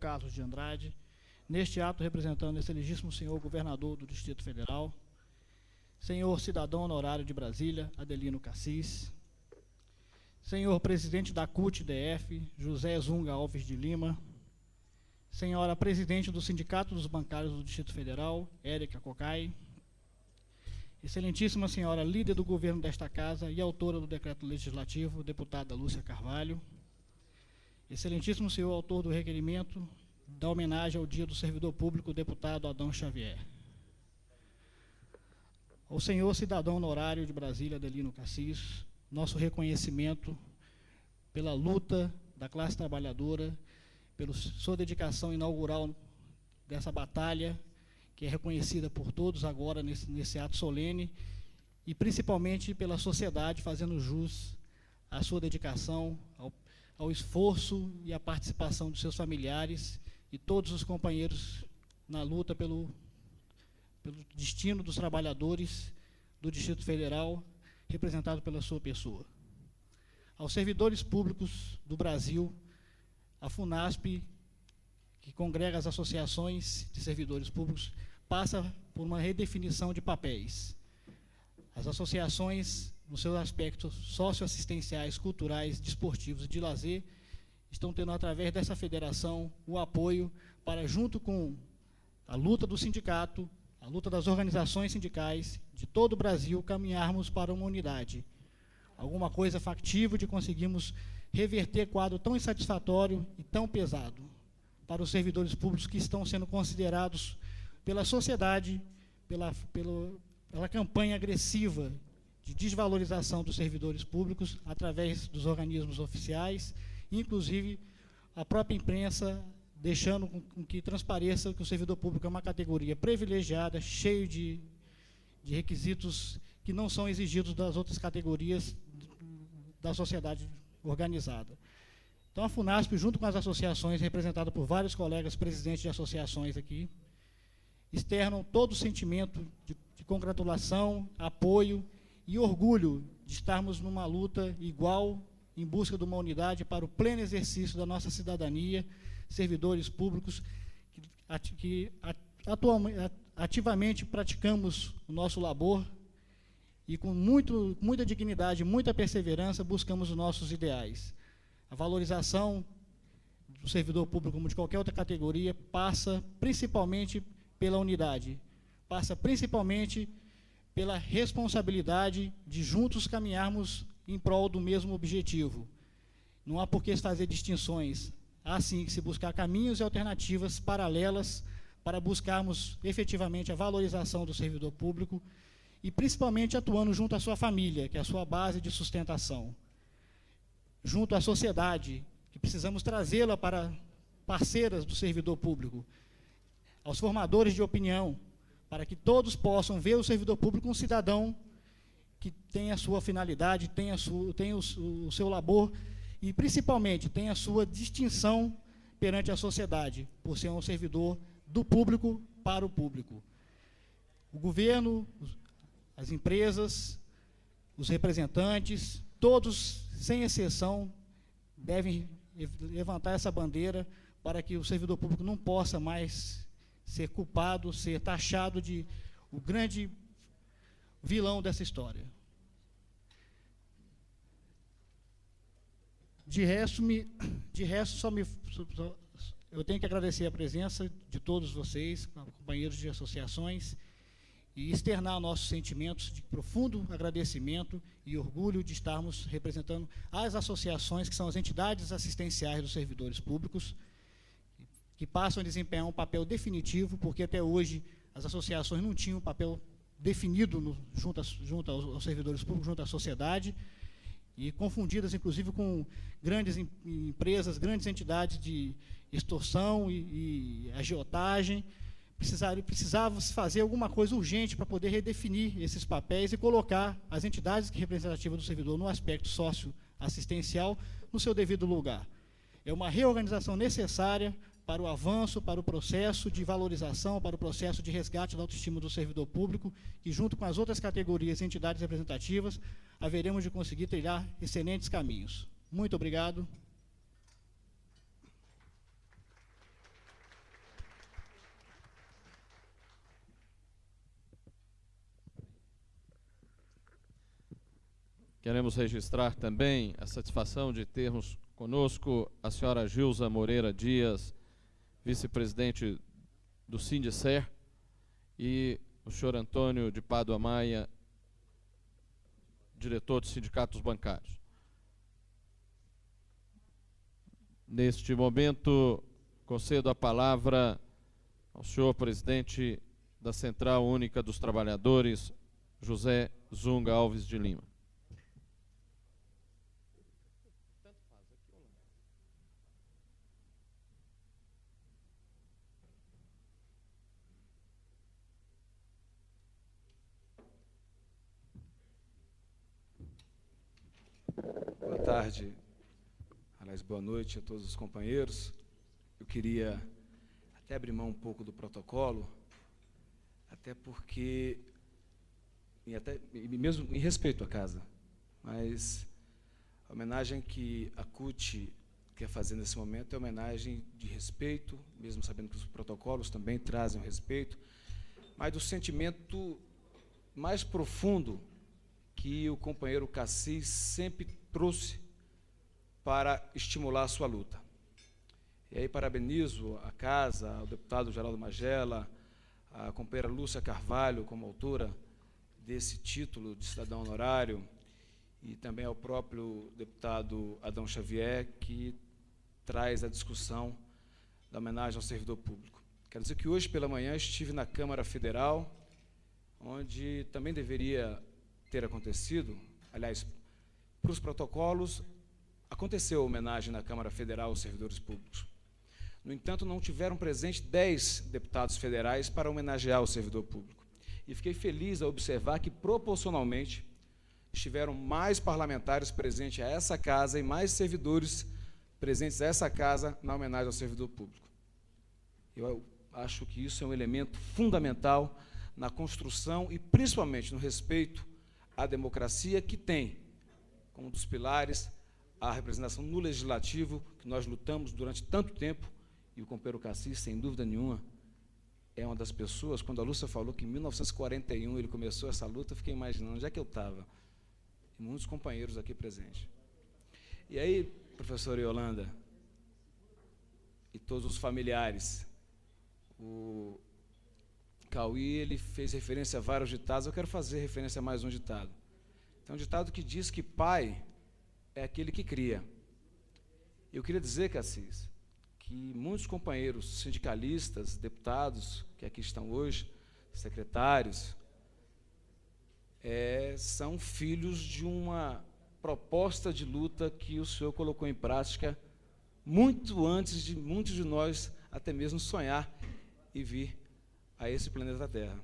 Carlos de Andrade, neste ato representando esse excelentíssimo senhor governador do Distrito Federal, senhor cidadão honorário de Brasília, Adelino Cassis, senhor presidente da CUT-DF, José Zunga Alves de Lima, senhora presidente do Sindicato dos Bancários do Distrito Federal, Érica Cocai, excelentíssima senhora líder do governo desta casa e autora do decreto legislativo, deputada Lúcia Carvalho, excelentíssimo senhor autor do requerimento da homenagem ao Dia do Servidor Público, deputado Adão Xavier, ao senhor cidadão honorário de Brasília, Adelino Cassis, nosso reconhecimento pela luta da classe trabalhadora, pela sua dedicação inaugural dessa batalha, que é reconhecida por todos agora nesse ato solene, e principalmente pela sociedade, fazendo jus à sua dedicação, ao esforço e à participação dos seus familiares e todos os companheiros na luta pelo destino dos trabalhadores do Distrito Federal, representado pela sua pessoa. Aos servidores públicos do Brasil, a FUNASP, que congrega as associações de servidores públicos, passa por uma redefinição de papéis. As associações, nos seus aspectos socioassistenciais, culturais, desportivos e de lazer, estão tendo, através dessa federação, o apoio para, junto com a luta do sindicato, a luta das organizações sindicais de todo o Brasil, caminharmos para uma unidade. Alguma coisa factível de conseguirmos reverter quadro tão insatisfatório e tão pesado para os servidores públicos que estão sendo considerados pela sociedade, pela campanha agressiva de desvalorização dos servidores públicos através dos organismos oficiais, inclusive a própria imprensa deixando com que transpareça que o servidor público é uma categoria privilegiada, cheio de requisitos que não são exigidos das outras categorias da sociedade organizada. Então, a FUNASP, junto com as associações, representada por vários colegas presidentes de associações aqui, externam todo o sentimento de congratulação, apoio e orgulho de estarmos numa luta igual, em busca de uma unidade para o pleno exercício da nossa cidadania, servidores públicos que ativamente praticamos o nosso labor e com muita dignidade, muita perseverança, buscamos os nossos ideais. A valorização do servidor público, como de qualquer outra categoria, passa principalmente pela unidade, passa principalmente pela responsabilidade de juntos caminharmos em prol do mesmo objetivo. Não há por que se fazer distinções, há sim que se buscar caminhos e alternativas paralelas para buscarmos efetivamente a valorização do servidor público e principalmente atuando junto à sua família, que é a sua base de sustentação. Junto à sociedade, que precisamos trazê-la para parceiras do servidor público, aos formadores de opinião, para que todos possam ver o servidor público um cidadão que tem a sua finalidade, tem o seu labor e, principalmente, tem a sua distinção perante a sociedade, por ser um servidor do público para o público. O governo, as empresas, os representantes, todos, sem exceção, devem levantar essa bandeira para que o servidor público não possa mais ser culpado, ser taxado de o grande vilão dessa história. De resto, eu tenho que agradecer a presença de todos vocês, companheiros de associações, e externar nossos sentimentos de profundo agradecimento e orgulho de estarmos representando as associações, que são as entidades assistenciais dos servidores públicos, que passam a desempenhar um papel definitivo, porque até hoje as associações não tinham um papel definido junto aos servidores públicos, junto à sociedade, e confundidas, inclusive, com grandes empresas, grandes entidades de extorsão e agiotagem. Precisava-se fazer alguma coisa urgente para poder redefinir esses papéis e colocar as entidades representativas do servidor no aspecto socioassistencial no seu devido lugar. É uma reorganização necessária para o avanço, para o processo de valorização, para o processo de resgate da autoestima do servidor público, e junto com as outras categorias e entidades representativas, haveremos de conseguir trilhar excelentes caminhos. Muito obrigado. Queremos registrar também a satisfação de termos conosco a senhora Gilza Moreira Dias, vice-presidente do Sindicer, e o senhor Antônio de Pádua Maia, diretor dos sindicatos bancários. Neste momento, concedo a palavra ao senhor presidente da Central Única dos Trabalhadores, José Zunga Alves de Lima. Boa tarde, aliás, boa noite a todos os companheiros. Eu queria até abrir mão um pouco do protocolo, até porque, mesmo em respeito à casa, mas a homenagem que a CUT quer fazer nesse momento é homenagem de respeito, mesmo sabendo que os protocolos também trazem o respeito, mas do sentimento mais profundo que o companheiro Cassis sempre trouxe para estimular a sua luta. E aí parabenizo a casa, o deputado Geraldo Magela, a companheira Lúcia Carvalho, como autora desse título de cidadão honorário, e também ao próprio deputado Adão Xavier, que traz a discussão da homenagem ao servidor público. Quero dizer que hoje pela manhã estive na Câmara Federal, onde também deveria ter acontecido, aliás, para os protocolos, aconteceu a homenagem na Câmara Federal aos servidores públicos. No entanto, não tiveram presente 10 deputados federais para homenagear o servidor público. E fiquei feliz ao observar que, proporcionalmente, estiveram mais parlamentares presentes a essa casa e mais servidores presentes a essa casa na homenagem ao servidor público. Eu acho que isso é um elemento fundamental na construção e, principalmente, no respeito à democracia, que tem como um dos pilares a representação no legislativo, que nós lutamos durante tanto tempo, e o companheiro Cassis, sem dúvida nenhuma, é uma das pessoas. Quando a Lúcia falou que em 1941 ele começou essa luta, eu fiquei imaginando onde é que eu estava. E muitos companheiros aqui presentes. E aí, professora Yolanda, e todos os familiares, o Cauí, ele fez referência a vários ditados, eu quero fazer referência a mais um ditado. Tem um ditado que diz que pai é aquele que cria. Eu queria dizer, Cassis, que muitos companheiros sindicalistas, deputados que aqui estão hoje, secretários, são filhos de uma proposta de luta que o senhor colocou em prática muito antes de muitos de nós até mesmo sonhar e vir a esse planeta Terra.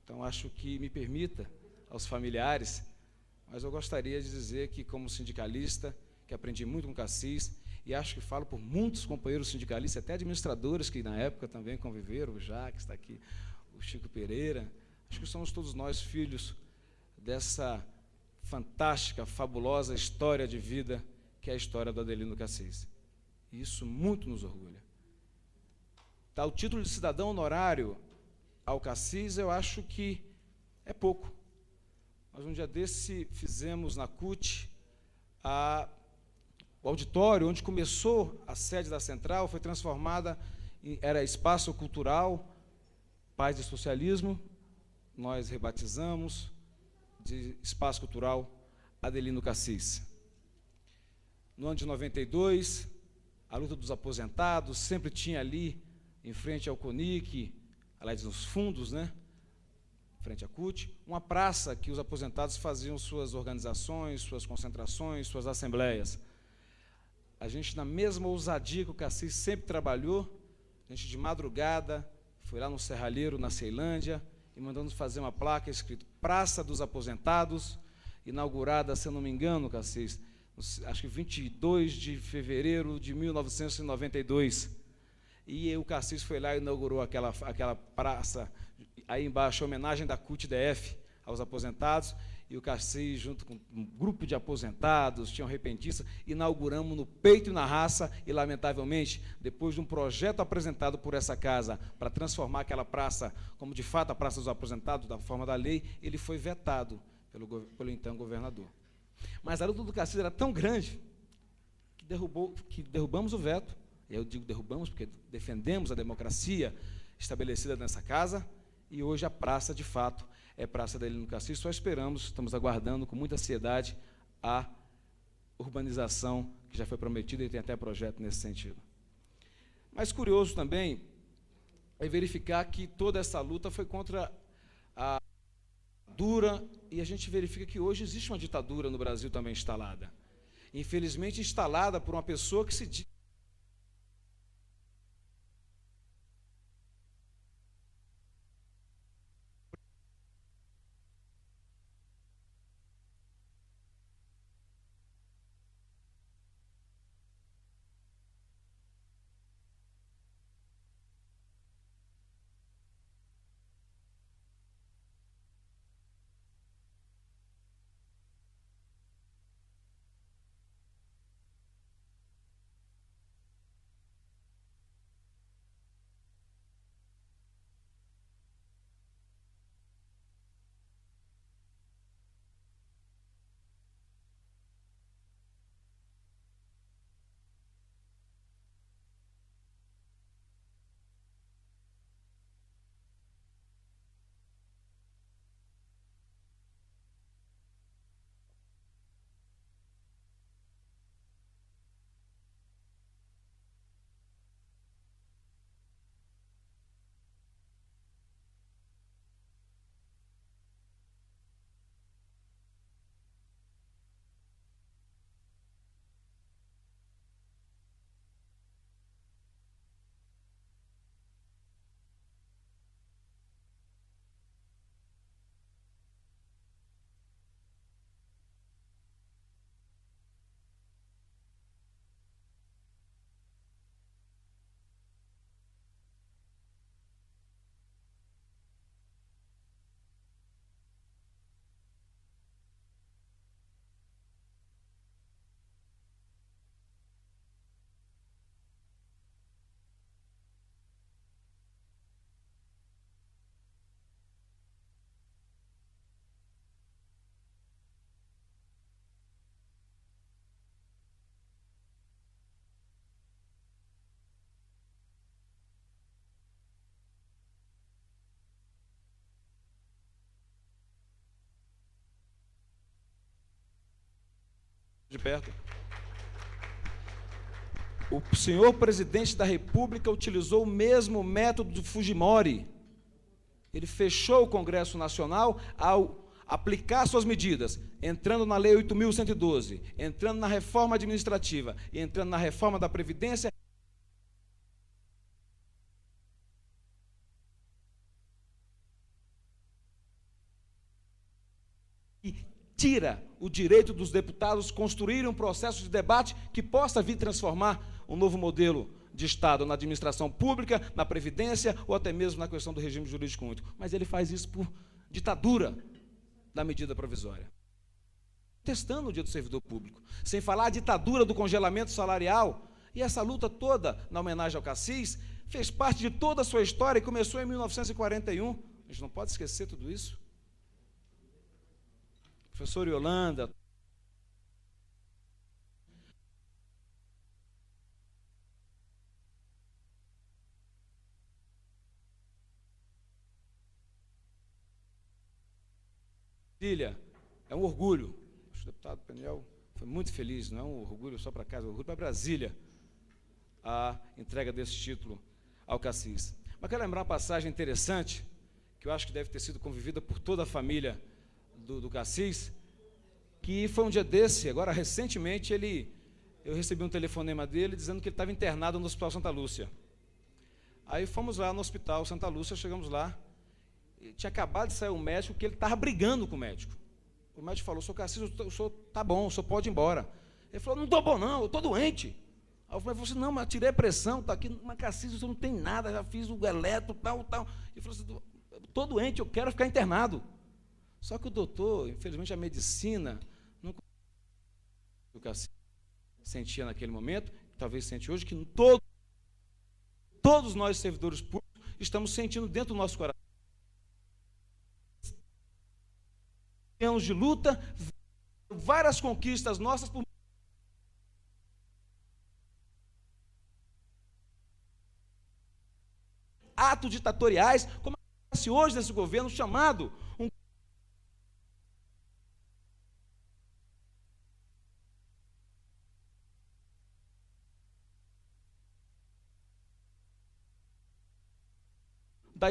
Então, acho que me permita, aos familiares, mas eu gostaria de dizer que, como sindicalista, que aprendi muito com o Cassis, e acho que falo por muitos companheiros sindicalistas, até administradores que na época também conviveram, o Jacques está aqui, o Chico Pereira, acho que somos todos nós filhos dessa fantástica, fabulosa história de vida que é a história do Adelino Cassis. E isso muito nos orgulha. Tá, o título de cidadão honorário ao Cassis, eu acho que é pouco. Nós, um dia desse, fizemos na CUT o auditório, onde começou a sede da Central, foi transformada, era espaço cultural, Paz de Socialismo, nós rebatizamos de Espaço Cultural Adelino Cassis. No ano de 92, a luta dos aposentados, sempre tinha ali, em frente ao CONIC, aliás, nos fundos, né, frente à CUT, uma praça que os aposentados faziam suas organizações, suas concentrações, suas assembleias. A gente, na mesma ousadia que o Cassis sempre trabalhou, a gente de madrugada foi lá no Serralheiro, na Ceilândia, e mandamos fazer uma placa escrito Praça dos Aposentados, inaugurada, se eu não me engano, Cassis, acho que 22 de fevereiro de 1992. E o Cassis foi lá e inaugurou aquela praça, aí embaixo, a homenagem da CUT-DF aos aposentados, e o Cassis, junto com um grupo de aposentados, tinham repentistas, inauguramos no peito e na raça, e, lamentavelmente, depois de um projeto apresentado por essa casa para transformar aquela praça como, de fato, a Praça dos Aposentados, da forma da lei, ele foi vetado pelo então governador. Mas a luta do Cassis era tão grande que derrubamos o veto. E eu digo derrubamos porque defendemos a democracia estabelecida nessa casa, e hoje a praça, de fato, é Praça Adelino Cassis. Só esperamos, estamos aguardando com muita ansiedade a urbanização que já foi prometida e tem até projeto nesse sentido. Mas curioso também é verificar que toda essa luta foi contra a ditadura, e a gente verifica que hoje existe uma ditadura no Brasil também instalada. Infelizmente instalada por uma pessoa que se diz de perto. O senhor presidente da República utilizou o mesmo método do Fujimori. Ele fechou o Congresso Nacional ao aplicar suas medidas, entrando na Lei 8.112, entrando na reforma administrativa e entrando na reforma da Previdência. E tira o direito dos deputados construírem um processo de debate que possa vir transformar um novo modelo de Estado na administração pública, na Previdência ou até mesmo na questão do regime jurídico único. Mas ele faz isso por ditadura da medida provisória. Testando o Dia do Servidor Público. Sem falar a ditadura do congelamento salarial. E essa luta toda, na homenagem ao Cassis, fez parte de toda a sua história e começou em 1941. A gente não pode esquecer tudo isso. Professor Yolanda, é um orgulho. O deputado Peniel foi muito feliz, não é um orgulho só para casa, é um orgulho para Brasília, a entrega desse título ao Cassis. Mas quero lembrar uma passagem interessante, que eu acho que deve ter sido convivida por toda a família do Cassis, que foi um dia desse, agora recentemente, eu recebi um telefonema dele dizendo que ele estava internado no Hospital Santa Lúcia. Aí fomos lá no Hospital Santa Lúcia, chegamos lá, e tinha acabado de sair um médico que ele estava brigando com o médico. O médico falou: "Sr. Cassis, o senhor está bom, o senhor pode ir embora." Ele falou: "Não estou bom não, eu estou doente." Aí eu falei assim: "Não, mas tirei a pressão, está aqui, mas Cassis, o senhor não tem nada, já fiz o eletro, tal. Ele falou assim: "Estou doente, eu quero ficar internado." Só que o doutor, infelizmente a medicina, não o Cassis sentia naquele momento, talvez sente hoje, que todos nós servidores públicos estamos sentindo dentro do nosso coração. anos de luta, várias conquistas nossas por atos ditatoriais, como acontece hoje nesse governo chamado da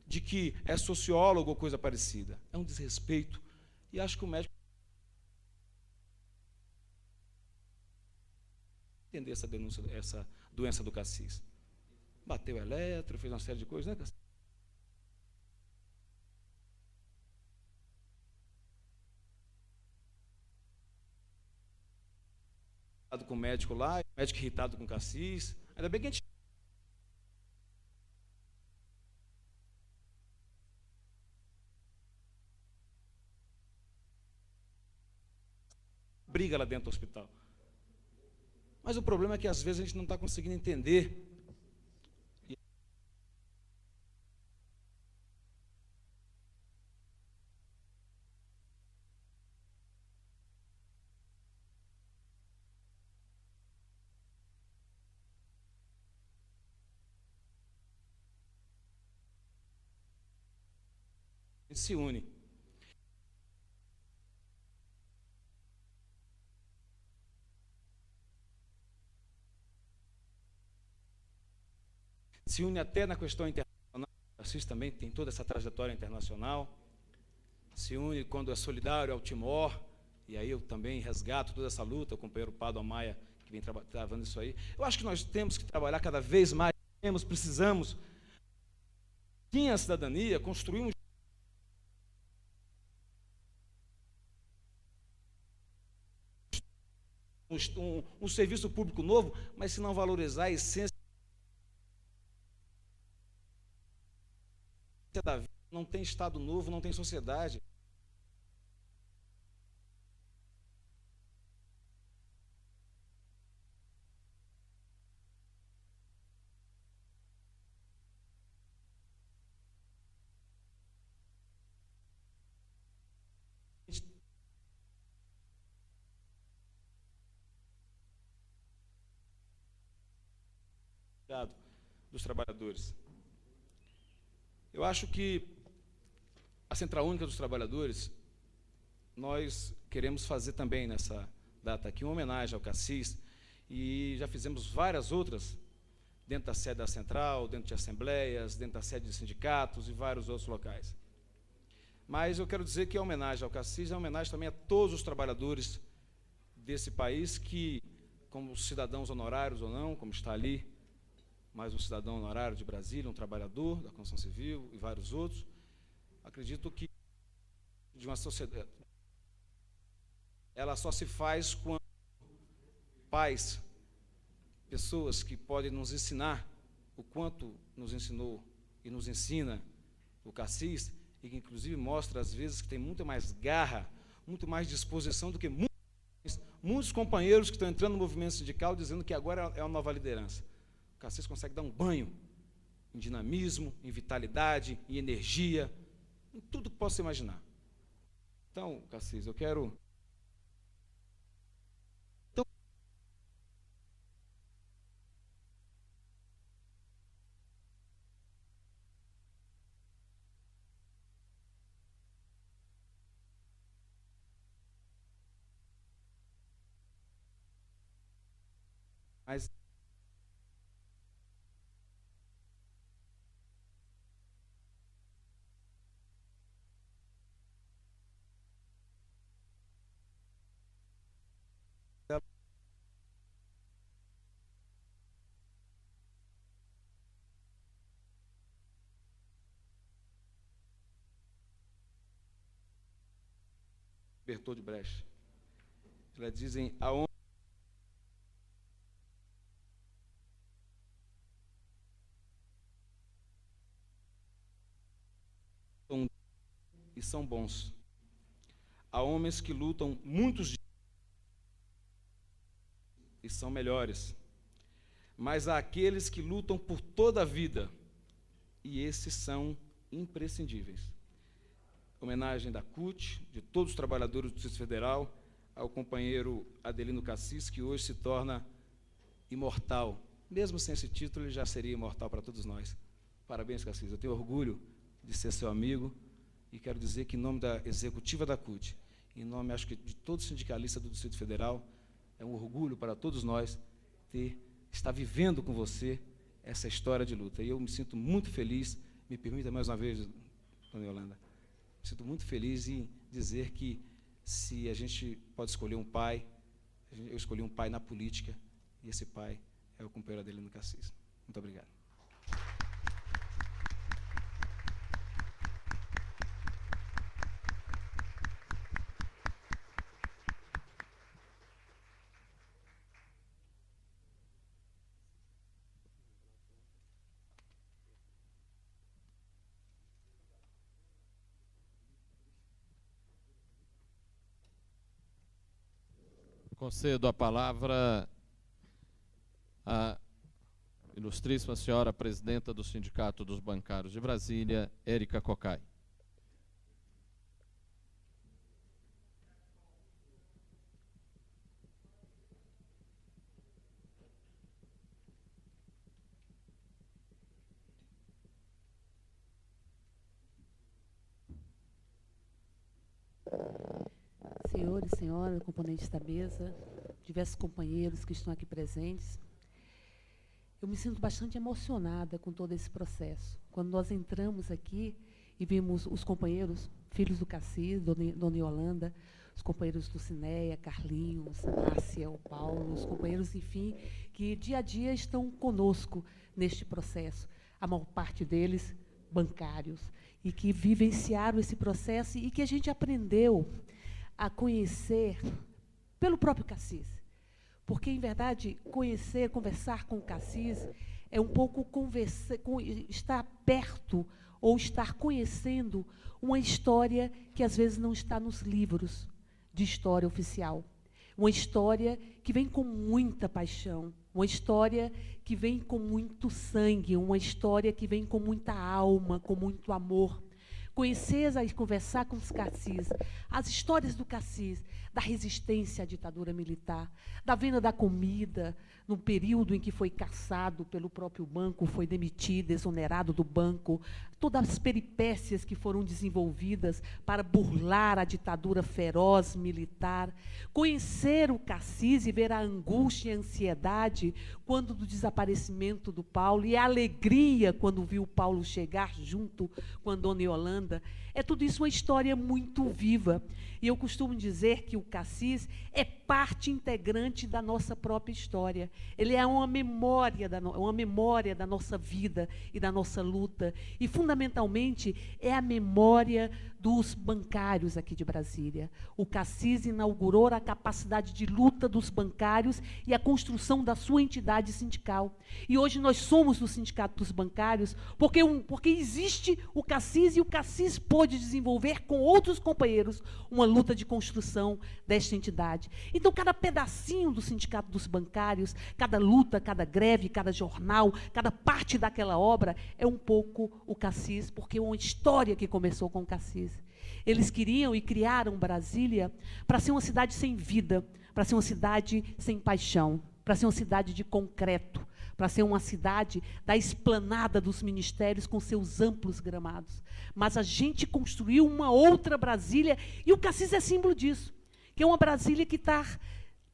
de que é sociólogo ou coisa parecida. É um desrespeito. E acho que o médico entender essa denúncia, essa doença do Cassis. Bateu eletro, fez uma série de coisas, né, Cassis? Com o médico lá, o médico irritado com o Cassis. Ainda bem que a gente briga lá dentro do hospital. Mas o problema é que às vezes a gente não está conseguindo entender. A gente se une. Se une até na questão internacional. O Assis também tem toda essa trajetória internacional. Se une quando é solidário ao Timor, e aí eu também resgato toda essa luta, o companheiro Pado Amaya, que vem travando isso aí. Eu acho que nós temos que trabalhar cada vez mais, precisamos, tinha a cidadania, construir um serviço público novo, mas se não valorizar a essência da vida, não tem Estado novo, não tem sociedade. Dos trabalhadores. Eu acho que a Central Única dos Trabalhadores, nós queremos fazer também nessa data aqui uma homenagem ao Cassis, e já fizemos várias outras dentro da sede da Central, dentro de assembleias, dentro da sede de sindicatos e vários outros locais. Mas eu quero dizer que a homenagem ao Cassis é uma homenagem também a todos os trabalhadores desse país que, como cidadãos honorários ou não, como está ali, mais um cidadão honorário de Brasília, um trabalhador da construção civil e vários outros. Acredito que de uma sociedade, ela só se faz quando pais, pessoas que podem nos ensinar o quanto nos ensinou e nos ensina o Cassis, e que inclusive mostra às vezes que tem muito mais garra, muito mais disposição do que muitos companheiros que estão entrando no movimento sindical dizendo que agora é uma nova liderança. O Cassis consegue dar um banho em dinamismo, em vitalidade, em energia, em tudo que possa imaginar. Então, Cassis, eu quero... Mas Bertold Brecht. Elas dizem aonde e são bons. Há homens que lutam muitos dias e são melhores. mas há aqueles que lutam por toda a vida, e esses são imprescindíveis. Homenagem da CUT, de todos os trabalhadores do Distrito Federal, ao companheiro Adelino Cassis, que hoje se torna imortal. Mesmo sem esse título, ele já seria imortal para todos nós. Parabéns, Cassis. Eu tenho orgulho de ser seu amigo e quero dizer que, em nome da executiva da CUT, em nome, acho que, de todos os sindicalistas do Distrito Federal, é um orgulho para todos nós estar vivendo com você essa história de luta. E eu me sinto muito feliz, me permita mais uma vez, dona Yolanda, me sinto muito feliz em dizer que, se a gente pode escolher um pai, eu escolhi um pai na política, e esse pai é o companheiro Adelino Cassis. Muito obrigado. Concedo a palavra à ilustríssima senhora presidenta do Sindicato dos Bancários de Brasília, Érica Cocai. Senhores e senhoras, componentes da mesa, diversos companheiros que estão aqui presentes, eu me sinto bastante emocionada com todo esse processo. Quando nós entramos aqui e vimos os companheiros, filhos do Cassis, dona Yolanda, os companheiros do Cineia, Carlinhos, Márcia, o Paulo, os companheiros, enfim, que dia a dia estão conosco neste processo. A maior parte deles bancários, e que vivenciaram esse processo e que a gente aprendeu a conhecer pelo próprio Cassis. Porque, em verdade, conversar com o Cassis é um pouco estar perto ou estar conhecendo uma história que, às vezes, não está nos livros de história oficial. Uma história que vem com muita paixão, uma história que vem com muito sangue, uma história que vem com muita alma, com muito amor. Conhecer e conversar com os Cassis, as histórias do Cassis, da resistência à ditadura militar, da venda da comida, no período em que foi caçado pelo próprio banco, foi demitido, exonerado do banco, todas as peripécias que foram desenvolvidas para burlar a ditadura feroz militar. Conhecer o Cassis e ver a angústia e a ansiedade quando do desaparecimento do Paulo, e a alegria quando viu o Paulo chegar junto com a dona Yolanda. É tudo isso uma história muito viva. E eu costumo dizer que o Cassis é parte integrante da nossa própria história. Ele é uma memória da nossa vida e da nossa luta. E, fundamentalmente, é a memória dos bancários aqui de Brasília. O Cassis inaugurou a capacidade de luta dos bancários e a construção da sua entidade sindical. E hoje nós somos do Sindicato dos Bancários porque existe o Cassis, e o Cassis pôde desenvolver com outros companheiros uma luta de construção desta entidade. Então, cada pedacinho do Sindicato dos Bancários, cada luta, cada greve, cada jornal, cada parte daquela obra é um pouco o Cassis, porque é uma história que começou com o Cassis. Eles queriam e criaram Brasília para ser uma cidade sem vida, para ser uma cidade sem paixão, para ser uma cidade de concreto, para ser uma cidade da esplanada dos ministérios com seus amplos gramados. Mas a gente construiu uma outra Brasília, e o Cassis é símbolo disso, que é uma Brasília que está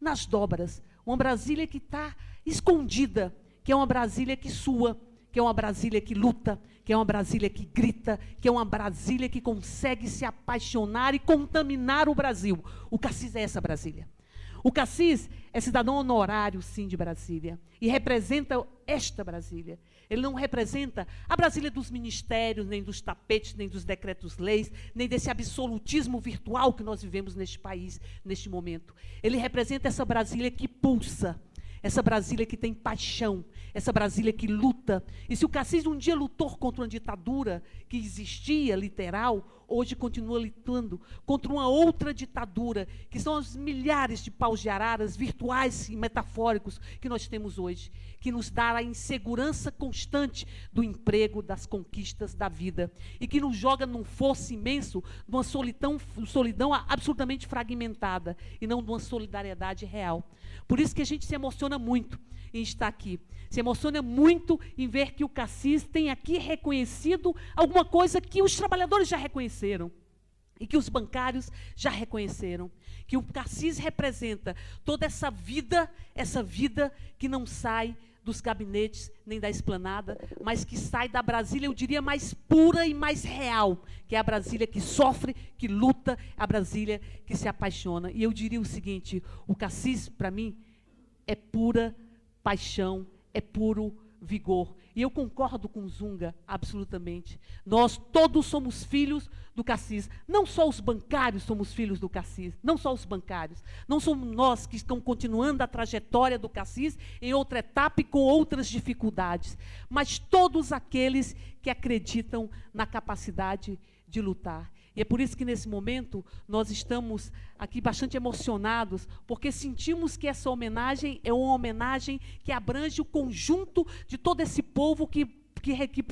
nas dobras, uma Brasília que está escondida, que é uma Brasília que sua, que é uma Brasília que luta, que é uma Brasília que grita, que é uma Brasília que consegue se apaixonar e contaminar o Brasil. O Cassis é essa Brasília. O Cassis é cidadão honorário, sim, de Brasília, e representa esta Brasília. Ele não representa a Brasília dos ministérios, nem dos tapetes, nem dos decretos-leis, nem desse absolutismo virtual que nós vivemos neste país, neste momento. Ele representa essa Brasília que pulsa, essa Brasília que tem paixão, essa Brasília que luta. E se o Cassis um dia lutou contra uma ditadura que existia, literal, hoje continua lutando contra uma outra ditadura, que são os milhares de paus de araras virtuais e metafóricos que nós temos hoje, que nos dá a insegurança constante do emprego, das conquistas da vida, e que nos joga num fosso imenso, numa solidão absolutamente fragmentada, e não de uma solidariedade real. Por isso que a gente se emociona muito em estar aqui. Se emociona muito em ver que o Cassis tem aqui reconhecido alguma coisa que os trabalhadores já reconheceram e que os bancários já reconheceram. Que o Cassis representa toda essa vida que não sai dos gabinetes nem da esplanada, mas que sai da Brasília, eu diria, mais pura e mais real, que é a Brasília que sofre, que luta, a Brasília que se apaixona. E eu diria o seguinte, o Cassis, para mim, é pura paixão, é puro vigor. E eu concordo com o Zunga, absolutamente. Nós todos somos filhos do Cassis. Não só os bancários somos filhos do Cassis, não só os bancários. Não somos nós que estamos continuando a trajetória do Cassis em outra etapa e com outras dificuldades, mas todos aqueles que acreditam na capacidade de lutar. E é por isso que, nesse momento, nós estamos aqui bastante emocionados, porque sentimos que essa homenagem é uma homenagem que abrange o conjunto de todo esse povo que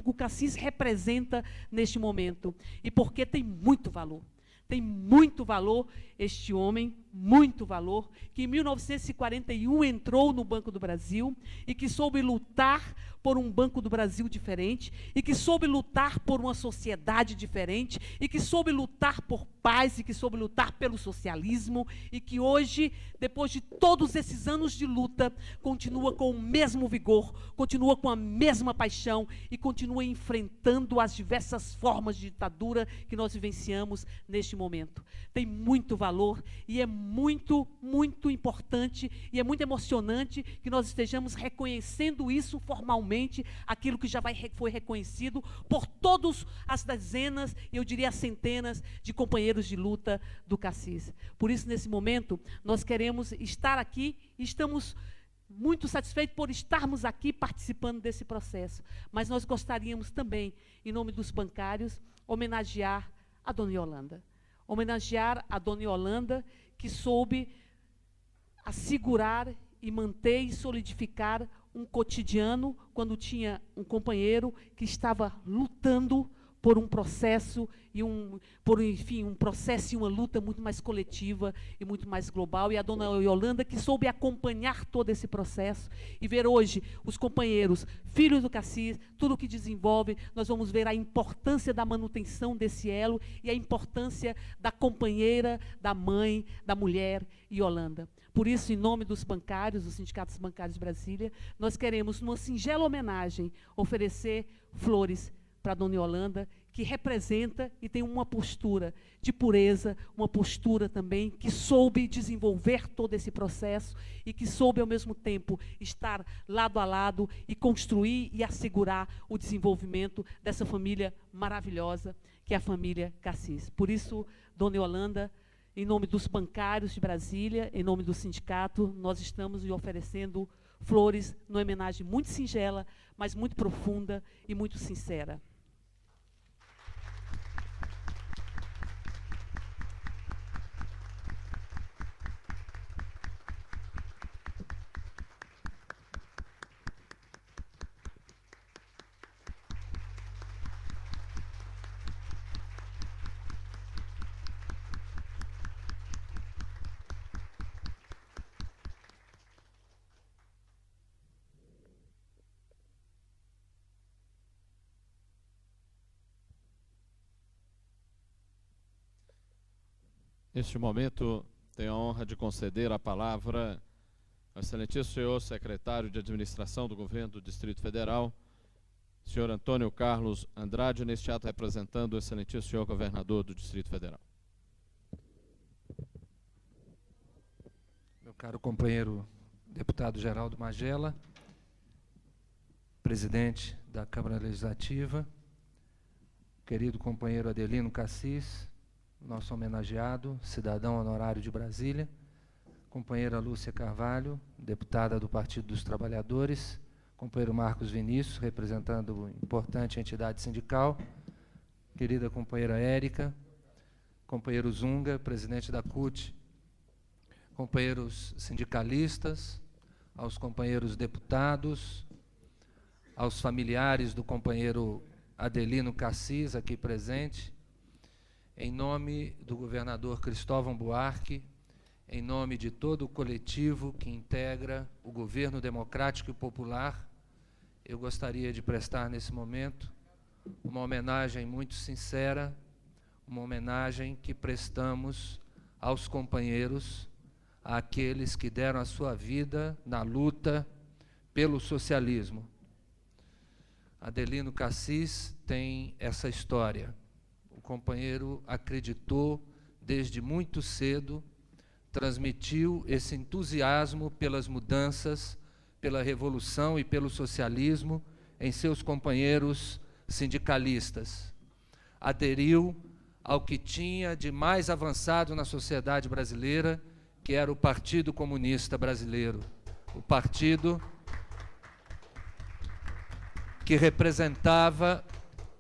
o Cassis representa neste momento. E porque tem muito valor. Tem muito valor este homem, muito valor, que em 1941 entrou no Banco do Brasil e que soube lutar por um Banco do Brasil diferente, e que soube lutar por uma sociedade diferente, e que soube lutar por paz, e que soube lutar pelo socialismo, e que hoje, depois de todos esses anos de luta, continua com o mesmo vigor, continua com a mesma paixão e continua enfrentando as diversas formas de ditadura que nós vivenciamos neste momento. Tem muito valor e é muito, muito importante e é muito emocionante que nós estejamos reconhecendo isso formalmente, aquilo que já foi reconhecido por todas as dezenas, eu diria centenas, de companheiros de luta do Cassis. Por isso, nesse momento, nós queremos estar aqui e estamos muito satisfeitos por estarmos aqui participando desse processo. Mas nós gostaríamos também, em nome dos bancários, homenagear a Dona Yolanda. Homenagear a Dona Yolanda, que soube assegurar e manter e solidificar um cotidiano quando tinha um companheiro que estava lutando por um processo e um processo e uma luta muito mais coletiva e muito mais global. E a Dona Yolanda que soube acompanhar todo esse processo e ver hoje os companheiros, filhos do Cassis, tudo o que desenvolve, nós vamos ver a importância da manutenção desse elo e a importância da companheira, da mãe, da mulher Yolanda. Por isso, em nome dos bancários, dos sindicatos bancários de Brasília, nós queremos, numa singela homenagem, oferecer flores para a Dona Yolanda, que representa e tem uma postura de pureza, uma postura também que soube desenvolver todo esse processo e que soube, ao mesmo tempo, estar lado a lado e construir e assegurar o desenvolvimento dessa família maravilhosa, que é a família Cassis. Por isso, Dona Yolanda, em nome dos bancários de Brasília, em nome do sindicato, nós estamos lhe oferecendo flores numa homenagem muito singela, mas muito profunda e muito sincera. Neste momento, tenho a honra de conceder a palavra ao excelentíssimo senhor secretário de Administração do Governo do Distrito Federal, senhor Antônio Carlos Andrade, neste ato representando o excelentíssimo senhor governador do Distrito Federal. Meu caro companheiro deputado Geraldo Magela, presidente da Câmara Legislativa, querido companheiro Adelino Cassis, nosso homenageado, cidadão honorário de Brasília, companheira Lúcia Carvalho, deputada do Partido dos Trabalhadores, companheiro Marcos Vinícius, representando importante entidade sindical, querida companheira Érica, companheiro Zunga, presidente da CUT, companheiros sindicalistas, aos companheiros deputados, aos familiares do companheiro Adelino Cassis, aqui presente, em nome do governador Cristóvão Buarque, em nome de todo o coletivo que integra o governo democrático e popular, eu gostaria de prestar nesse momento uma homenagem muito sincera, uma homenagem que prestamos aos companheiros, àqueles que deram a sua vida na luta pelo socialismo. Adelino Cassis tem essa história. O companheiro acreditou desde muito cedo, transmitiu esse entusiasmo pelas mudanças, pela revolução e pelo socialismo em seus companheiros sindicalistas. Aderiu ao que tinha de mais avançado na sociedade brasileira, que era o Partido Comunista Brasileiro, o partido que representava,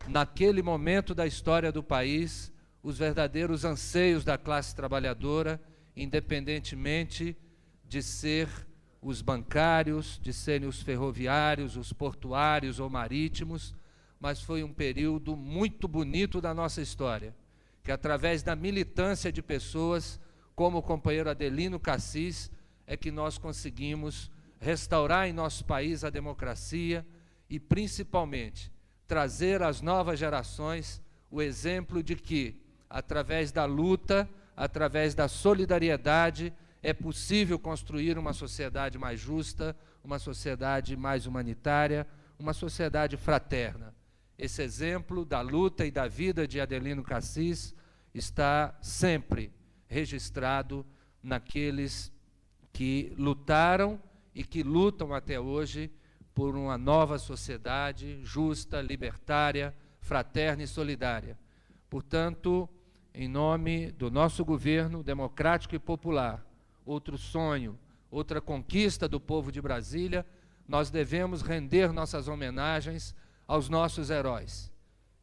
naquele momento da história do país, os verdadeiros anseios da classe trabalhadora, independentemente de ser os bancários, de serem os ferroviários, os portuários ou marítimos, mas foi um período muito bonito da nossa história, que através da militância de pessoas como o companheiro Adelino Cassis, é que nós conseguimos restaurar em nosso país a democracia e, principalmente, trazer às novas gerações o exemplo de que, através da luta, através da solidariedade, é possível construir uma sociedade mais justa, uma sociedade mais humanitária, uma sociedade fraterna. Esse exemplo da luta e da vida de Adelino Cassis está sempre registrado naqueles que lutaram e que lutam até hoje por uma nova sociedade justa, libertária, fraterna e solidária. Portanto, em nome do nosso governo democrático e popular, outro sonho, outra conquista do povo de Brasília, nós devemos render nossas homenagens aos nossos heróis.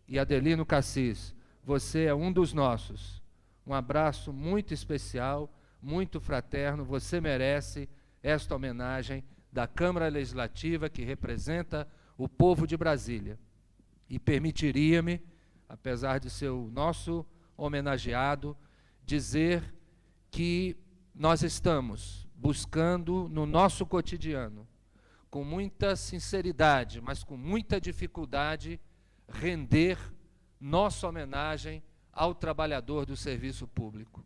E Adelino Cassis, você é um dos nossos. Um abraço muito especial, muito fraterno, você merece esta homenagem da Câmara Legislativa que representa o povo de Brasília. E permitiria-me, apesar de ser o nosso homenageado, dizer que nós estamos buscando no nosso cotidiano, com muita sinceridade, mas com muita dificuldade, render nossa homenagem ao trabalhador do serviço público.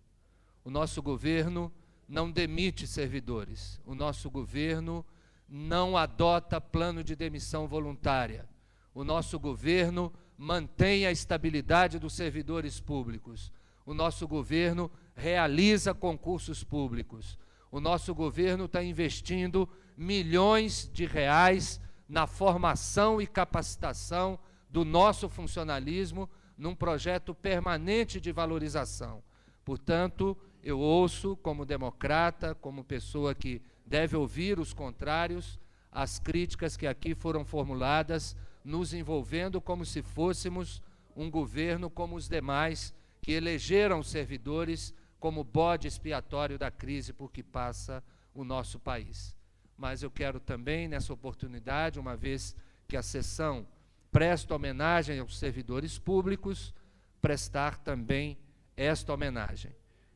O nosso governo não demite servidores, o nosso governo não adota plano de demissão voluntária, o nosso governo mantém a estabilidade dos servidores públicos, o nosso governo realiza concursos públicos, o nosso governo está investindo milhões de reais na formação e capacitação do nosso funcionalismo num projeto permanente de valorização. Portanto, eu ouço como democrata, como pessoa que deve ouvir os contrários, as críticas que aqui foram formuladas, nos envolvendo como se fôssemos um governo como os demais, que elegeram servidores como bode expiatório da crise por que passa o nosso país. Mas eu quero também, nessa oportunidade, uma vez que a sessão presta homenagem aos servidores públicos, prestar também esta homenagem.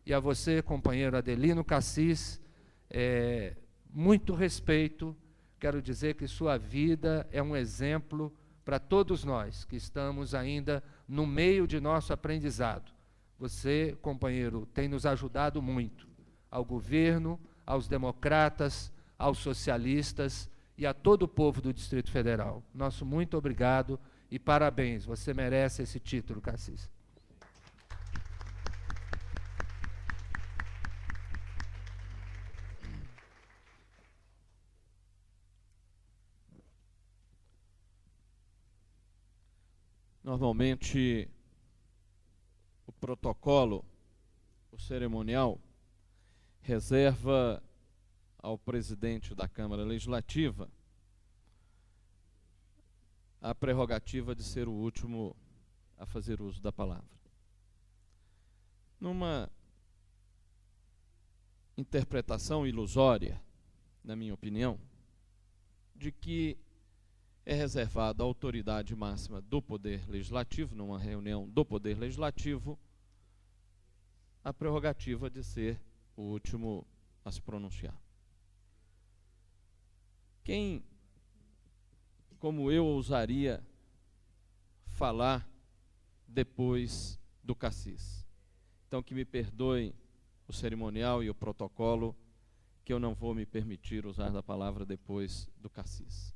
E a você, companheiro Adelino Cassis, muito respeito, quero dizer que sua vida é um exemplo para todos nós que estamos ainda no meio de nosso aprendizado. Você, companheiro, tem nos ajudado muito, ao governo, aos democratas, aos socialistas e a todo o povo do Distrito Federal. Nosso muito obrigado e parabéns, você merece esse título, Cassis. Normalmente, o protocolo, o cerimonial, reserva ao presidente da Câmara Legislativa a prerrogativa de ser o último a fazer uso da palavra. Numa interpretação ilusória, na minha opinião, de que é reservada à autoridade máxima do Poder Legislativo, numa reunião do Poder Legislativo, a prerrogativa de ser o último a se pronunciar. Quem, como eu, ousaria falar depois do Cassis? Então, que me perdoem o cerimonial e o protocolo, que eu não vou me permitir usar a palavra depois do Cassis.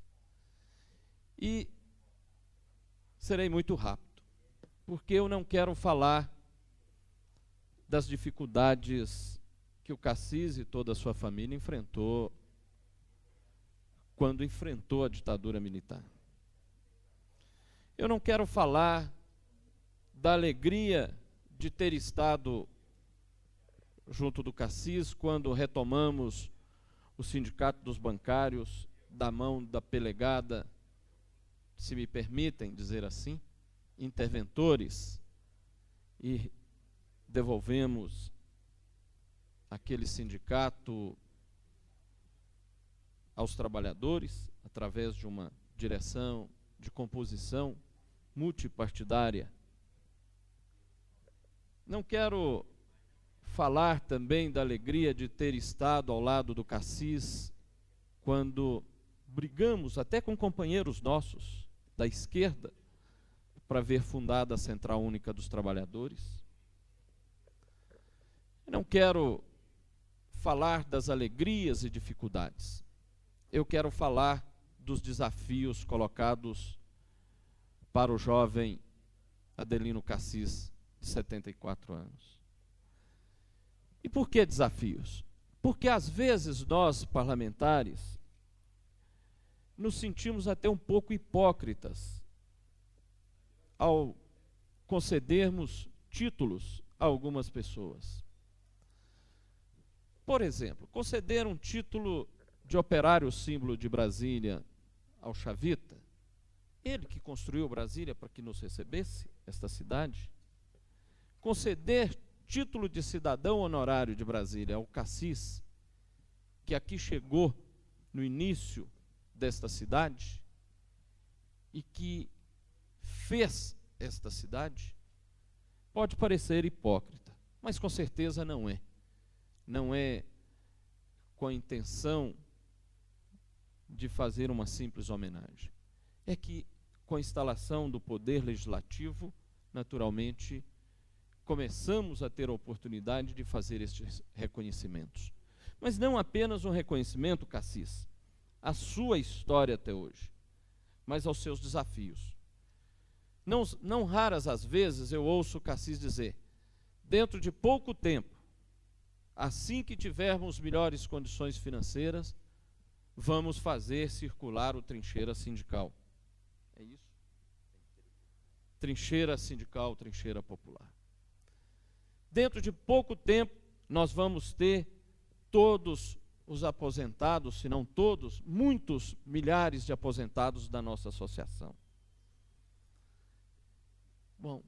E serei muito rápido, porque eu não quero falar das dificuldades que o Cassis e toda a sua família enfrentou quando enfrentou a ditadura militar. Eu não quero falar da alegria de ter estado junto do Cassis quando retomamos o Sindicato dos Bancários da mão da pelegada, se me permitem dizer assim, interventores, e devolvemos aquele sindicato aos trabalhadores, através de uma direção de composição multipartidária. Não quero falar também da alegria de ter estado ao lado do Cassis quando brigamos até com companheiros nossos da esquerda para ver fundada a Central Única dos Trabalhadores. Não quero falar das alegrias e dificuldades. Eu quero falar dos desafios colocados para o jovem Adelino Cassis, de 74 anos. E por que desafios? Porque às vezes nós, parlamentares, nos sentimos até um pouco hipócritas ao concedermos títulos a algumas pessoas. Por exemplo, conceder um título de operário símbolo de Brasília ao Chavita, ele que construiu Brasília para que nos recebesse, esta cidade. Conceder título de cidadão honorário de Brasília ao Cassis, que aqui chegou no início desta cidade e que fez esta cidade, pode parecer hipócrita, mas com certeza não é. Não é com a intenção de fazer uma simples homenagem. É que, com a instalação do Poder Legislativo, naturalmente, começamos a ter a oportunidade de fazer estes reconhecimentos. Mas não apenas um reconhecimento, Cassis, à sua história até hoje, mas aos seus desafios. Não raras as vezes eu ouço o Cassis dizer, dentro de pouco tempo, assim que tivermos melhores condições financeiras, vamos fazer circular o Trincheira Sindical. É isso? Trincheira sindical, trincheira popular. Dentro de pouco tempo, nós vamos ter todos os aposentados, se não todos, muitos milhares de aposentados da nossa associação. Bom,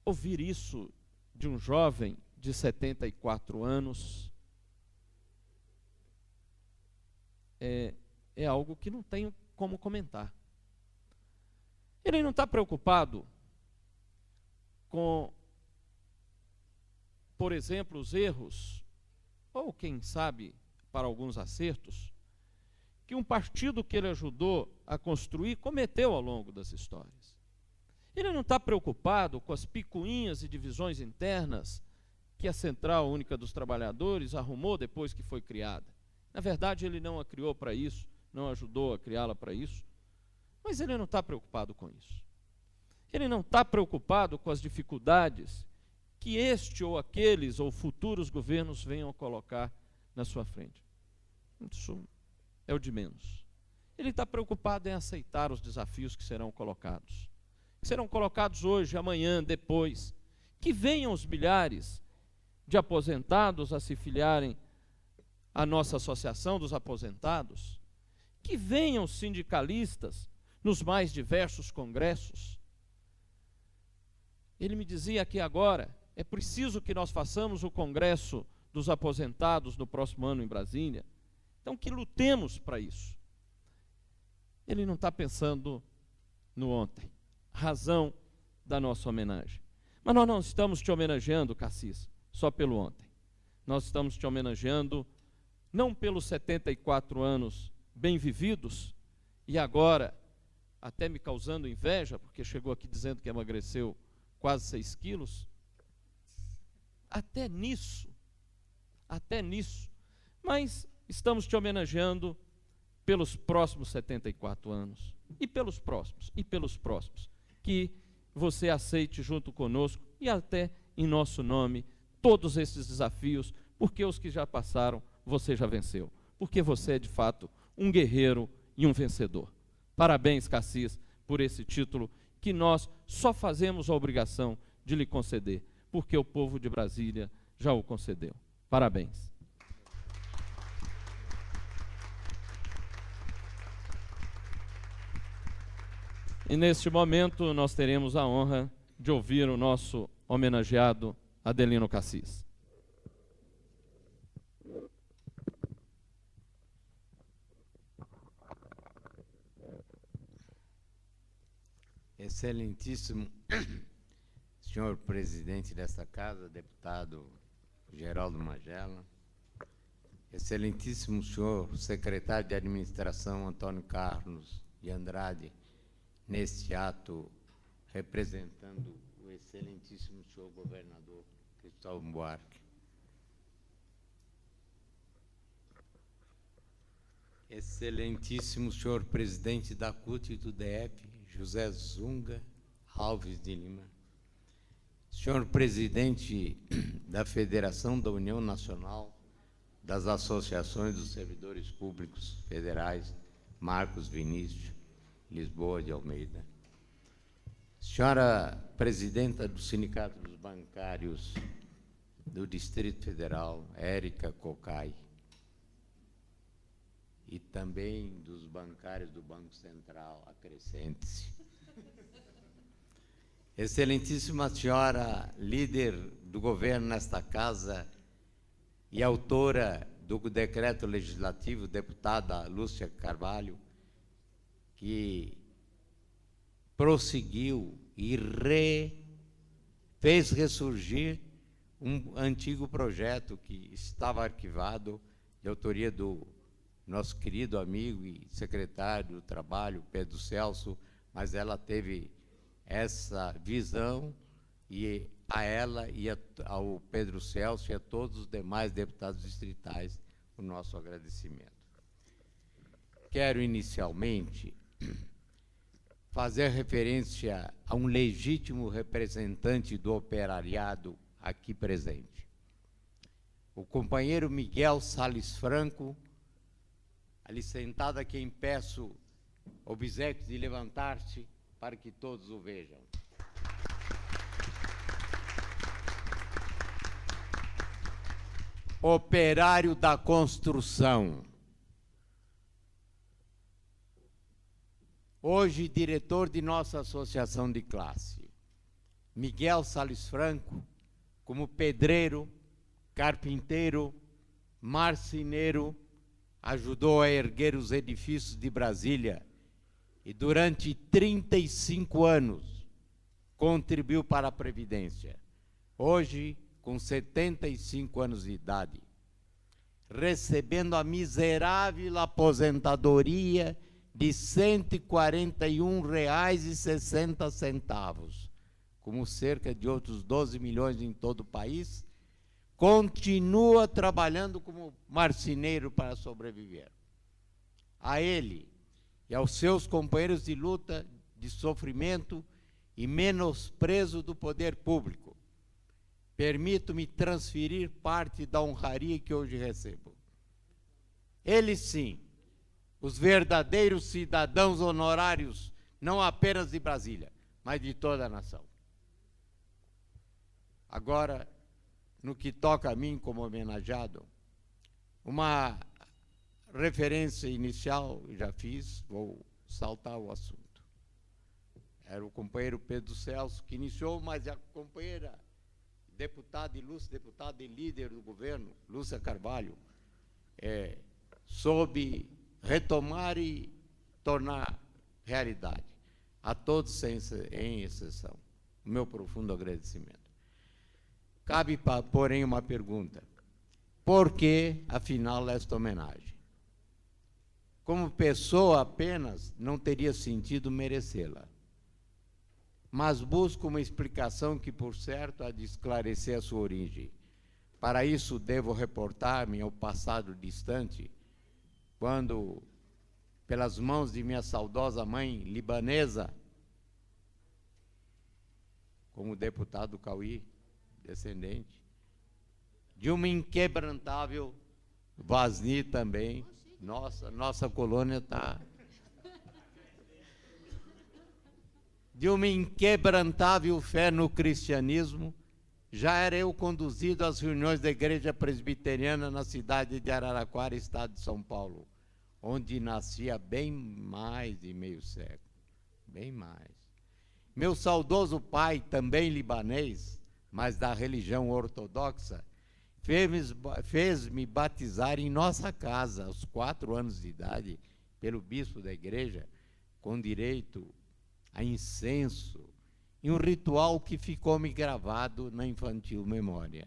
ouvir isso de um jovem de 74 anos é algo que não tenho como comentar. Ele não está preocupado com, por exemplo, os erros, ou quem sabe, para alguns acertos, que um partido que ele ajudou a construir cometeu ao longo das histórias. Ele não está preocupado com as picuinhas e divisões internas que a Central Única dos Trabalhadores arrumou depois que foi criada. Na verdade, ele não a criou para isso, não ajudou a criá-la para isso, mas ele não está preocupado com isso. Ele não está preocupado com as dificuldades que este ou aqueles ou futuros governos venham a colocar na sua frente. Isso é o de menos. Ele está preocupado em aceitar os desafios que serão colocados. Que serão colocados hoje, amanhã, depois. Que venham os milhares de aposentados a se filiarem à nossa Associação dos Aposentados, que venham sindicalistas nos mais diversos congressos. Ele me dizia aqui agora, é preciso que nós façamos o Congresso dos Aposentados no próximo ano em Brasília. Então, que lutemos para isso. Ele não está pensando no ontem, razão da nossa homenagem. Mas nós não estamos te homenageando, Cassis, só pelo ontem. Nós estamos te homenageando não pelos 74 anos bem vividos, e agora até me causando inveja, porque chegou aqui dizendo que emagreceu quase 6 quilos. Até nisso, mas estamos te homenageando pelos próximos 74 anos, e pelos próximos, que você aceite junto conosco, e até em nosso nome, todos esses desafios, porque os que já passaram, você já venceu, porque você é de fato um guerreiro e um vencedor. Parabéns, Cassis, por esse título que nós só fazemos a obrigação de lhe conceder, porque o povo de Brasília já o concedeu. Parabéns. E neste momento nós teremos a honra de ouvir o nosso homenageado Adelino Cassis. Excelentíssimo senhor presidente desta casa, deputado Geraldo Magela, excelentíssimo senhor secretário de administração Antônio Carlos de Andrade, neste ato representando o excelentíssimo senhor governador Cristóvão Buarque, excelentíssimo senhor presidente da CUT e do DF, José Zunga Alves de Lima, senhor presidente da Federação da União Nacional das Associações dos Servidores Públicos Federais, Marcos Vinícius Lisboa de Almeida, senhora presidenta do Sindicato dos Bancários do Distrito Federal, Érica Cocai, e também dos bancários do Banco Central, acrescente-se. Excelentíssima senhora líder do governo nesta casa e autora do decreto legislativo, deputada Lúcia Carvalho, que prosseguiu e fez ressurgir um antigo projeto que estava arquivado, de autoria do nosso querido amigo e secretário do Trabalho, Pedro Celso, mas ela teve essa visão, e a ela e ao Pedro Celso e a todos os demais deputados distritais o nosso agradecimento. Quero inicialmente fazer referência a um legítimo representante do operariado aqui presente, o companheiro Miguel Salles Franco, ali sentado, a quem peço obséquios de levantar-se para que todos o vejam. Operário da construção. Hoje, diretor de nossa associação de classe. Miguel Salles Franco, como pedreiro, carpinteiro, marceneiro, ajudou a erguer os edifícios de Brasília e durante 35 anos contribuiu para a Previdência. Hoje, com 75 anos de idade, recebendo a miserável aposentadoria de R$ 141,60, como cerca de outros 12 milhões em todo o país, continua trabalhando como marceneiro para sobreviver. A ele e aos seus companheiros de luta, de sofrimento e menosprezo do poder público, permito-me transferir parte da honraria que hoje recebo. Eles sim, os verdadeiros cidadãos honorários, não apenas de Brasília, mas de toda a nação. Agora, no que toca a mim como homenageado, Uma referência inicial já fiz, vou saltar o assunto. Era o companheiro Pedro Celso que iniciou, mas a companheira deputada ilustre, deputada e líder do governo, Lúcia Carvalho, soube retomar e tornar realidade. A todos, sem exceção, o meu profundo agradecimento. Cabe, porém, uma pergunta. Por que, afinal, esta homenagem? Como pessoa apenas, não teria sentido merecê-la. Mas busco uma explicação que, por certo, há de esclarecer a sua origem. Para isso, devo reportar-me ao passado distante, quando, pelas mãos de minha saudosa mãe libanesa, como deputado Cauí, descendente, de uma inquebrantável Vasni também, nossa colônia está... de uma inquebrantável fé no cristianismo, já era eu conduzido às reuniões da Igreja Presbiteriana na cidade de Araraquara, estado de São Paulo, onde nasci há bem mais de meio século, bem mais. Meu saudoso pai, também libanês, mas da religião ortodoxa, fez-me batizar em nossa casa, aos 4 anos de idade, pelo bispo da igreja, com direito a incenso, em um ritual que ficou-me gravado na infantil memória.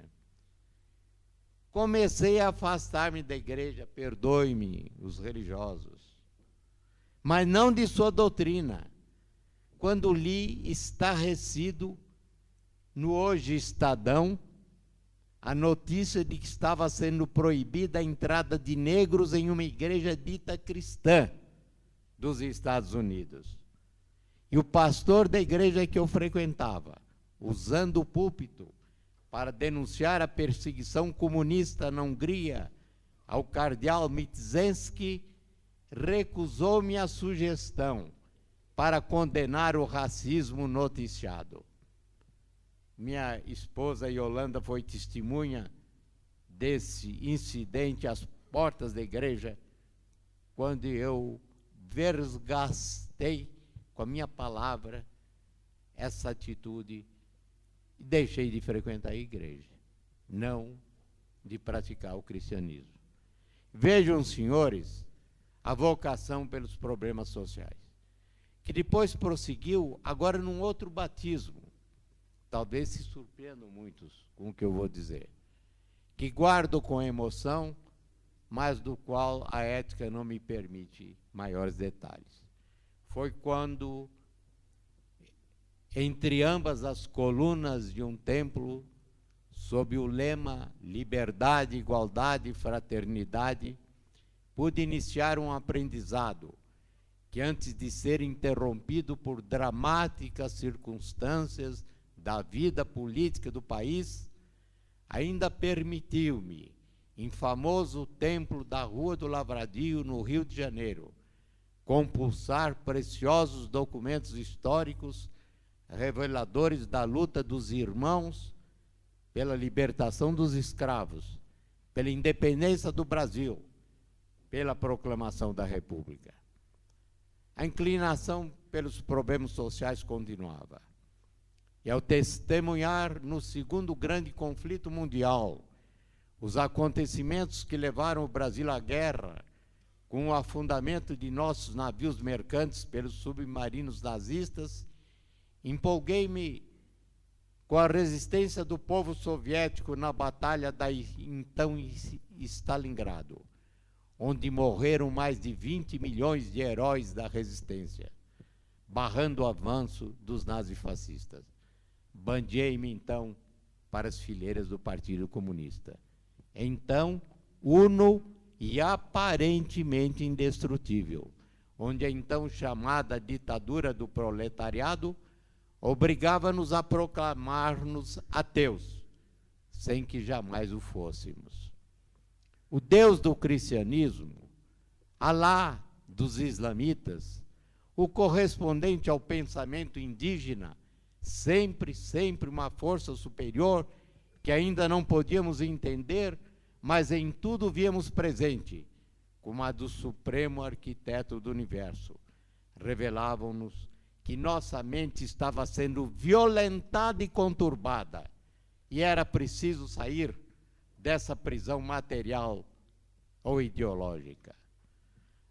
Comecei a afastar-me da igreja, perdoe-me os religiosos, mas não de sua doutrina, quando li estarrecido no Hoje Estadão a notícia de que estava sendo proibida a entrada de negros em uma igreja dita cristã dos Estados Unidos. E o pastor da igreja que eu frequentava, usando o púlpito para denunciar a perseguição comunista na Hungria ao cardeal Miczenski, recusou-me a sugestão para condenar o racismo noticiado. Minha esposa Yolanda foi testemunha desse incidente às portas da igreja, quando eu vergastei com a minha palavra essa atitude e deixei de frequentar a igreja, não de praticar o cristianismo. Vejam, senhores, a vocação pelos problemas sociais, que depois prosseguiu agora num outro batismo. Talvez se surpreendam muitos com o que eu vou dizer, que guardo com emoção, mas do qual a ética não me permite maiores detalhes. Foi quando, entre ambas as colunas de um templo, sob o lema Liberdade, Igualdade e Fraternidade, pude iniciar um aprendizado que, antes de ser interrompido por dramáticas circunstâncias da vida política do país, ainda permitiu-me, em famoso templo da Rua do Lavradio, no Rio de Janeiro, compulsar preciosos documentos históricos reveladores da luta dos irmãos pela libertação dos escravos, pela independência do Brasil, pela proclamação da República. A inclinação pelos problemas sociais continuava. E ao testemunhar no segundo grande conflito mundial os acontecimentos que levaram o Brasil à guerra, com o afundamento de nossos navios mercantes pelos submarinos nazistas, empolguei-me com a resistência do povo soviético na batalha da então Stalingrado, onde morreram mais de 20 milhões de heróis da resistência, barrando o avanço dos nazifascistas. Bandeei-me, então, para as fileiras do Partido Comunista. Então, uno e aparentemente indestrutível, onde a então chamada ditadura do proletariado obrigava-nos a proclamar-nos ateus, sem que jamais o fôssemos. O Deus do cristianismo, Alá dos islamitas, o correspondente ao pensamento indígena, sempre uma força superior que ainda não podíamos entender, mas em tudo víamos presente, como a do Supremo Arquiteto do Universo. Revelavam-nos que nossa mente estava sendo violentada e conturbada, e era preciso sair dessa prisão material ou ideológica.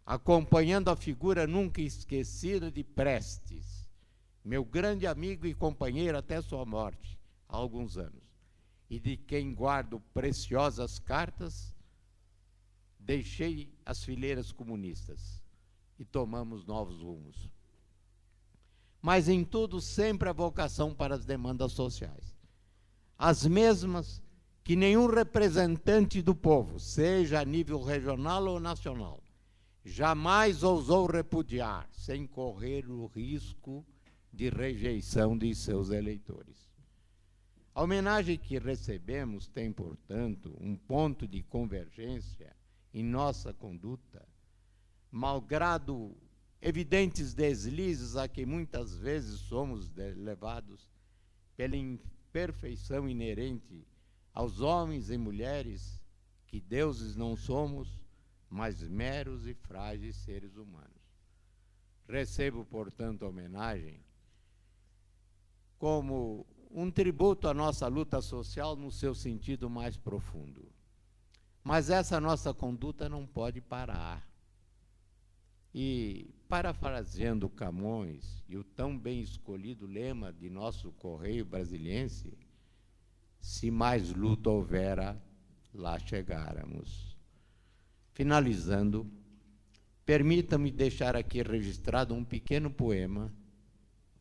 Acompanhando a figura nunca esquecida de Prestes, meu grande amigo e companheiro até sua morte, há alguns anos, e de quem guardo preciosas cartas, deixei as fileiras comunistas e tomamos novos rumos. Mas em tudo sempre a vocação para as demandas sociais. As mesmas que nenhum representante do povo, seja a nível regional ou nacional, jamais ousou repudiar, sem correr o risco de rejeição de seus eleitores. A homenagem que recebemos tem, portanto, um ponto de convergência em nossa conduta, malgrado evidentes deslizes a que muitas vezes somos levados pela imperfeição inerente aos homens e mulheres, que deuses não somos, mas meros e frágeis seres humanos. Recebo, portanto, a homenagem como um tributo à nossa luta social no seu sentido mais profundo. Mas essa nossa conduta não pode parar. E, parafraseando Camões e o tão bem escolhido lema de nosso Correio Brasiliense, se mais luta houvera, lá chegáramos. Finalizando, permita-me deixar aqui registrado um pequeno poema,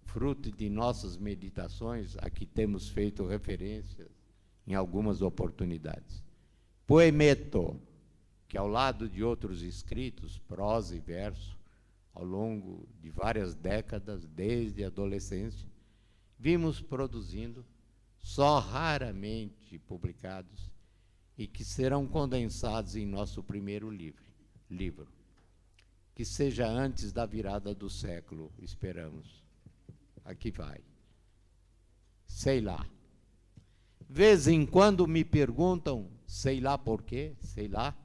fruto de nossas meditações, a que temos feito referências em algumas oportunidades. Poemeto, que ao lado de outros escritos, prosa e verso, ao longo de várias décadas, desde a adolescência, vimos produzindo, só raramente publicados, e que serão condensados em nosso primeiro livro, que seja antes da virada do século, esperamos. Aqui vai. Sei lá. Vez em quando me perguntam, sei lá por quê, sei lá,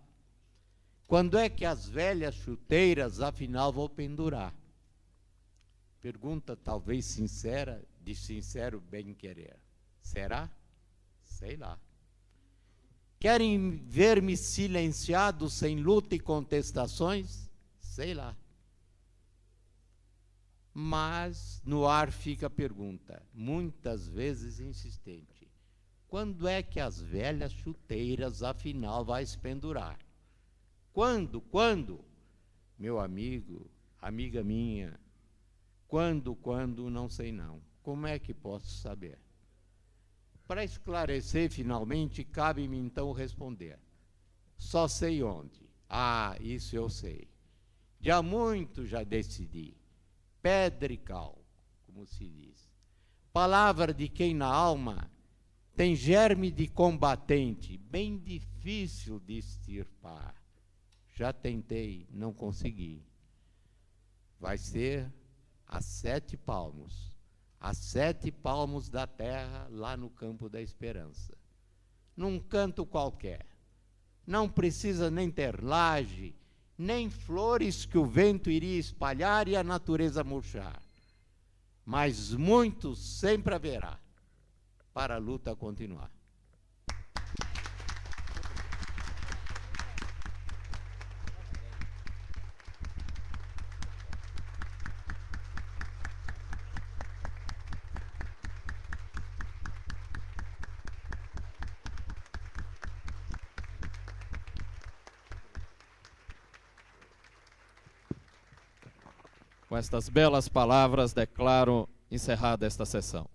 quando é que as velhas chuteiras, afinal, vou pendurar? Pergunta talvez sincera, de sincero bem-querer. Será? Sei lá. Querem ver-me silenciado, sem luta e contestações? Sei lá. Mas no ar fica a pergunta, muitas vezes insistente: quando é que as velhas chuteiras, afinal, vai se pendurar? Quando? Quando? Meu amigo, amiga minha, quando, não sei não. Como é que posso saber? Para esclarecer, finalmente, cabe-me então responder. Só sei onde. Ah, isso eu sei. Já muito já decidi. Pedra e cal, como se diz. Palavra de quem na alma tem germe de combatente, bem difícil de extirpar. Já tentei, não consegui. Vai ser a 7 palmos. A 7 palmos da terra, lá no campo da esperança. Num canto qualquer. Não precisa nem ter laje, nem flores que o vento iria espalhar e a natureza murchar. Mas muitos sempre haverá para a luta continuar. Com estas belas palavras, declaro encerrada esta sessão.